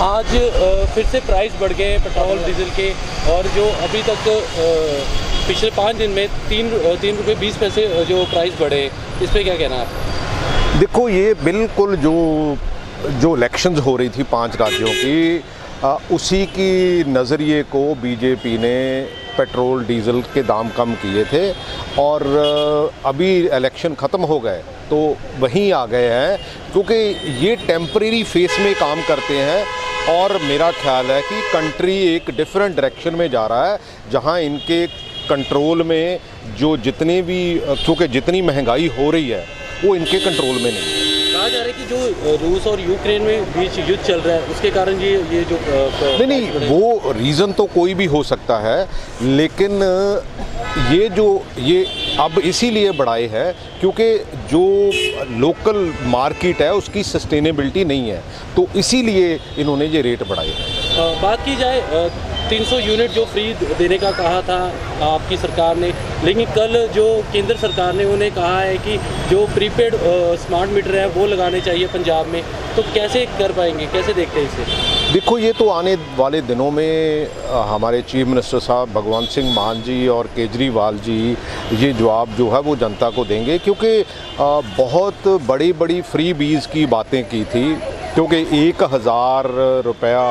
आज फिर से प्राइस बढ़ गए हैं पेट्रोल डीजल के, और जो अभी तक पिछले 5 दिन में 3 रुपये 20 पैसे जो प्राइस बढ़े, इस पर क्या कहना है आप? देखो, ये बिल्कुल जो इलेक्शंस हो रही थी 5 राज्यों की, उसी की नज़रिए को बीजेपी ने पेट्रोल डीज़ल के दाम कम किए थे, और अभी इलेक्शन ख़त्म हो गए तो वहीं आ गए हैं, क्योंकि ये टेम्परेरी फेस में काम करते हैं। और मेरा ख्याल है कि कंट्री एक डिफरेंट डायरेक्शन में जा रहा है, जहां इनके कंट्रोल में जो जितने भी, क्योंकि जितनी महंगाई हो रही है वो इनके कंट्रोल में नहीं है। कहा जा रहा है कि जो रूस और यूक्रेन में बीच युद्ध चल रहा है, उसके कारण ये जो नहीं, वो रीज़न तो कोई भी हो सकता है, लेकिन ये अब इसीलिए बढ़ाए है क्योंकि जो लोकल मार्केट है उसकी सस्टेनेबिलिटी नहीं है, तो इसीलिए इन्होंने ये रेट बढ़ाए हैं। बात की जाए 300 यूनिट जो फ्री देने का कहा था आपकी सरकार ने, लेकिन कल जो केंद्र सरकार ने उन्हें कहा है कि जो प्रीपेड स्मार्ट मीटर है वो लगाने चाहिए पंजाब में, तो कैसे कर पाएंगे, कैसे देखते हैं इसे? देखो, ये तो आने वाले दिनों में हमारे चीफ मिनिस्टर साहब भगवंत सिंह मान जी और केजरीवाल जी ये जवाब जो है वो जनता को देंगे, क्योंकि बहुत बड़ी बड़ी फ्री बीज की बातें की थी, क्योंकि 1000 रुपया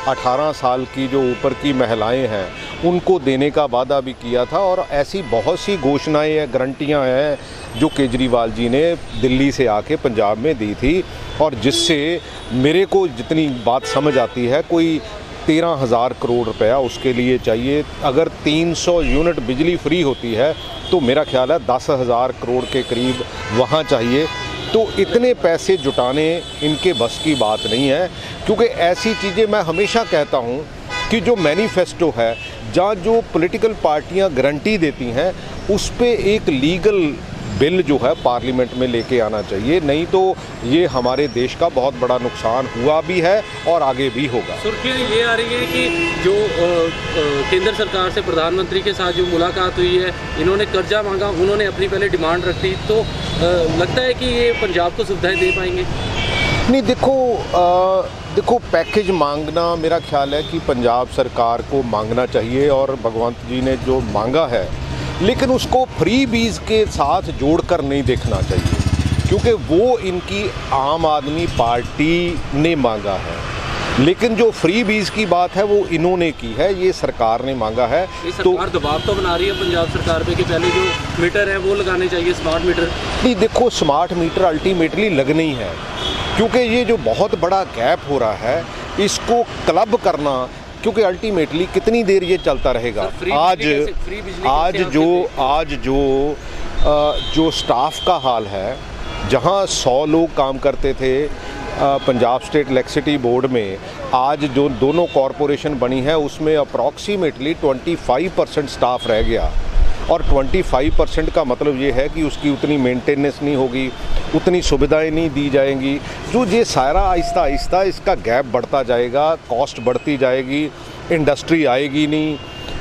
18 साल की जो ऊपर की महिलाएं हैं उनको देने का वादा भी किया था, और ऐसी बहुत सी घोषणाएं या गारंटियां हैं जो केजरीवाल जी ने दिल्ली से आके पंजाब में दी थी, और जिससे मेरे को जितनी बात समझ आती है कोई 13,000 करोड़ रुपया उसके लिए चाहिए। अगर 300 यूनिट बिजली फ्री होती है तो मेरा ख्याल है 10,000 करोड़ के करीब वहाँ चाहिए। तो इतने पैसे जुटाने इनके बस की बात नहीं है, क्योंकि ऐसी चीज़ें मैं हमेशा कहता हूँ कि जो मैनिफेस्टो है, जहाँ जो पॉलिटिकल पार्टियाँ गारंटी देती हैं, उस पे एक लीगल बिल जो है पार्लियामेंट में लेके आना चाहिए, नहीं तो ये हमारे देश का बहुत बड़ा नुकसान हुआ भी है और आगे भी होगा। सुर्खियाँ ये आ रही है कि जो केंद्र सरकार से प्रधानमंत्री के साथ जो मुलाकात हुई है, इन्होंने कर्जा मांगा, उन्होंने अपनी पहले डिमांड रख दी, तो लगता है कि ये पंजाब को सुविधाएं दे पाएंगे? नहीं, देखो पैकेज मांगना मेरा ख्याल है कि पंजाब सरकार को मांगना चाहिए, और भगवंत जी ने जो मांगा है, लेकिन उसको फ्री बीज के साथ जोड़कर नहीं देखना चाहिए, क्योंकि वो इनकी आम आदमी पार्टी ने मांगा है, लेकिन जो फ्री बीज की बात है वो इन्होंने की है, ये सरकार ने मांगा है। सरकार दबाव तो बना रही है पंजाब सरकार पे कि पहले जो मीटर है वो लगाने चाहिए, स्मार्ट मीटर। नहीं, देखो, स्मार्ट मीटर अल्टीमेटली लगने ही है, क्योंकि ये जो बहुत बड़ा गैप हो रहा है इसको क्लब करना, क्योंकि अल्टीमेटली कितनी देर ये चलता रहेगा। आज जो स्टाफ का हाल है, जहां 100 लोग काम करते थे पंजाब स्टेट इलेक्ट्रिसिटी बोर्ड में, आज जो दोनों कॉरपोरेशन बनी है उसमें अप्रॉक्सीमेटली 25% स्टाफ रह गया, और 25% का मतलब ये है कि उसकी उतनी मेंटेनेंस नहीं होगी, उतनी सुविधाएं नहीं दी जाएंगी, जो ये सारा आहिस्ता आहिस्ता इसका गैप बढ़ता जाएगा, कॉस्ट बढ़ती जाएगी, इंडस्ट्री आएगी नहीं,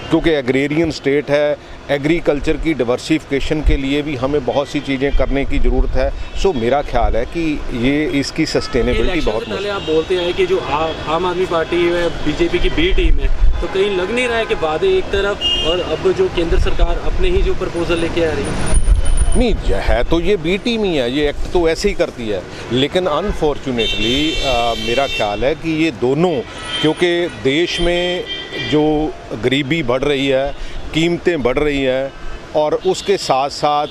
क्योंकि एग्रेरियन स्टेट है, एग्रीकल्चर की डिवर्सिफिकेशन के लिए भी हमें बहुत सी चीज़ें करने की ज़रूरत है। सो मेरा ख्याल है कि ये इसकी सस्टेनेबिलिटी बहुत पहले आप बोलते हैं कि जो आम आदमी पार्टी है बीजेपी की बी टीम है, तो कहीं लग नहीं रहा है कि वादे एक तरफ और अब जो केंद्र सरकार अपने ही जो प्रपोजल लेके आ रही है? नहीं है, तो ये बी टीम ही है, ये एक्ट तो ऐसे ही करती है, लेकिन अनफॉर्चुनेटली मेरा ख्याल है कि ये दोनों, क्योंकि देश में जो गरीबी बढ़ रही है, कीमतें बढ़ रही हैं, और उसके साथ साथ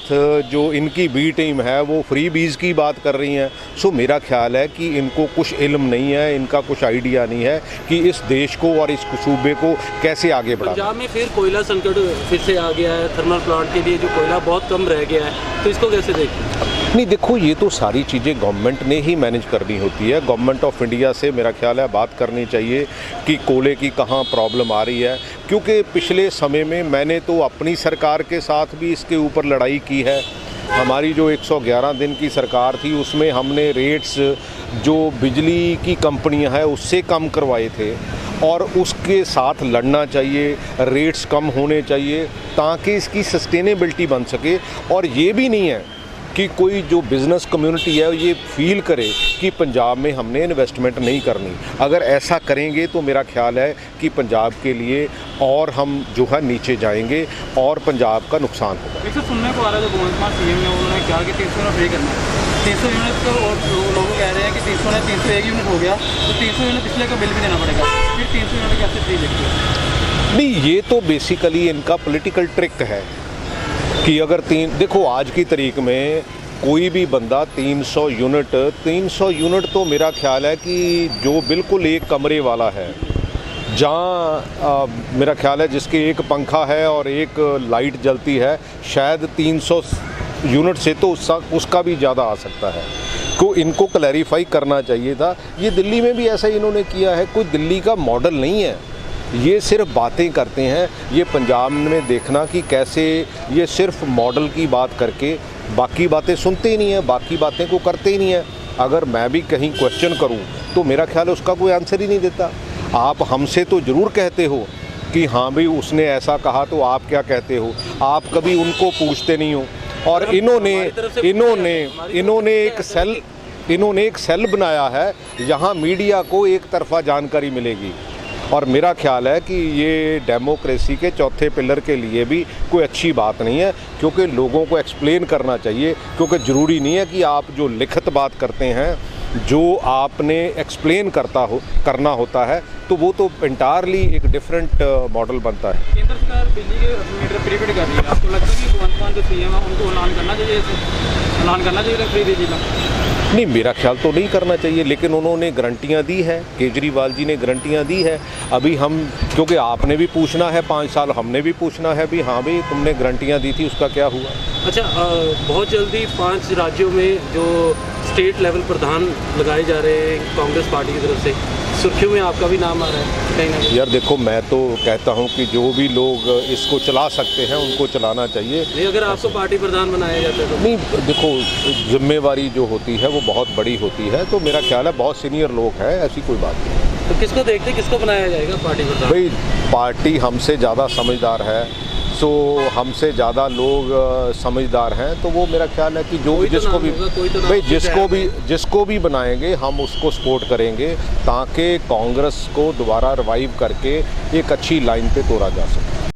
जो इनकी बी टीम है वो फ्री बीज की बात कर रही हैं। सो मेरा ख्याल है कि इनको कुछ इल्म नहीं है, इनका कुछ आइडिया नहीं है कि इस देश को और इस सूबे को कैसे आगे बढ़ाना। पंजाब में फिर कोयला संकट फिर से आ गया है, थर्मल प्लांट के लिए जो कोयला बहुत कम रह गया है, तो इसको कैसे देखते हैं? नहीं, देखो, ये तो सारी चीज़ें गवर्नमेंट ने ही मैनेज करनी होती है। गवर्नमेंट ऑफ इंडिया से मेरा ख्याल है बात करनी चाहिए कि कोयले की कहाँ प्रॉब्लम आ रही है, क्योंकि पिछले समय में मैंने तो अपनी सरकार के साथ भी इसके ऊपर लड़ाई की है। हमारी जो 111 दिन की सरकार थी उसमें हमने रेट्स जो बिजली की कंपनियां हैं उससे कम करवाए थे, और उसके साथ लड़ना चाहिए, रेट्स कम होने चाहिए ताकि इसकी सस्टेनेबिलिटी बन सके। और ये भी नहीं है कि कोई जो बिज़नेस कम्युनिटी है ये फील करे कि पंजाब में हमने इन्वेस्टमेंट नहीं करनी। अगर ऐसा करेंगे तो मेरा ख्याल है कि पंजाब के लिए और हम जो है नीचे जाएंगे और पंजाब का नुकसान होगा। एक सुनने को आ रहा है, जो भगवंत मान सीएम ने उन्होंने कहा कि 300 यूनिट फ्री करना है। 300 यूनिट तो और लोग कह रहे हैं कि 301 यूनिट हो गया तो 300 यूनिट पिछले का बिल भी देना पड़ेगा, फिर 300 यूनिट कैसे फ्री देखते हैं? नहीं, ये तो बेसिकली इनका पॉलिटिकल ट्रिक है कि अगर देखो आज की तारीख में कोई भी बंदा 300 यूनिट तो मेरा ख्याल है कि जो बिल्कुल एक कमरे वाला है, जहाँ मेरा ख्याल है जिसके एक पंखा है और एक लाइट जलती है, शायद 300 यूनिट से तो उसका भी ज़्यादा आ सकता है। को इनको क्लैरिफाई करना चाहिए था। ये दिल्ली में भी ऐसा ही इन्होंने किया है, कोई दिल्ली का मॉडल नहीं है, ये सिर्फ बातें करते हैं। ये पंजाब में देखना कि कैसे ये सिर्फ मॉडल की बात करके बाकी बातें सुनते ही नहीं है, बाकी बातें को करते ही नहीं है। अगर मैं भी कहीं क्वेश्चन करूं तो मेरा ख्याल है उसका कोई आंसर ही नहीं देता। आप हमसे तो ज़रूर कहते हो कि हाँ भाई उसने ऐसा कहा तो आप क्या कहते हो, आप कभी उनको पूछते नहीं हो। और इन्होंने एक सेल बनाया है जहाँ मीडिया को एक तरफा जानकारी मिलेगी, और मेरा ख्याल है कि ये डेमोक्रेसी के चौथे पिलर के लिए भी कोई अच्छी बात नहीं है, क्योंकि लोगों को एक्सप्लेन करना चाहिए। क्योंकि ज़रूरी नहीं है कि आप जो लिखित बात करते हैं, जो आपने एक्सप्लेन करना होता है, तो वो तो इंटायरली एक डिफरेंट मॉडल बनता है। केंद्र सरकार बिजली के मीटर प्रीपेड कर रही है, आपको लगता है कि भगवंत मान जो सीएम है उनको ऐलान करना चाहिए फ्री बिजली का? नहीं, मेरा ख्याल तो नहीं करना चाहिए, लेकिन उन्होंने गारंटियाँ दी है, केजरीवाल जी ने गारंटियाँ दी है। अभी हम, क्योंकि आपने भी पूछना है 5 साल, हमने भी पूछना है भी, हाँ भाई तुमने गारंटियाँ दी थी, उसका क्या हुआ? अच्छा, बहुत जल्दी 5 राज्यों में जो स्टेट लेवल प्रधान लगाए जा रहे हैं कांग्रेस पार्टी की तरफ से, सुर्खियों में आपका भी नाम आ रहा है कहीं ना कहीं। यार देखो, मैं तो कहता हूँ कि जो भी लोग इसको चला सकते हैं उनको चलाना चाहिए। नहीं, अगर आपको पार्टी प्रधान बनाया जाता है तो? नहीं, देखो जिम्मेवारी जो होती है वो बहुत बड़ी होती है, तो मेरा ख्याल है बहुत सीनियर लोग हैं, ऐसी कोई बात नहीं। तो किसको देखते, किसको बनाया जाएगा पार्टी प्रधान? भाई पार्टी हमसे ज़्यादा समझदार है, सो हमसे ज़्यादा लोग समझदार हैं, तो वो मेरा ख्याल है कि जो जिसको भी बनाएंगे हम उसको सपोर्ट करेंगे, ताकि कांग्रेस को दोबारा रिवाइव करके एक अच्छी लाइन पे तोड़ा जा सके।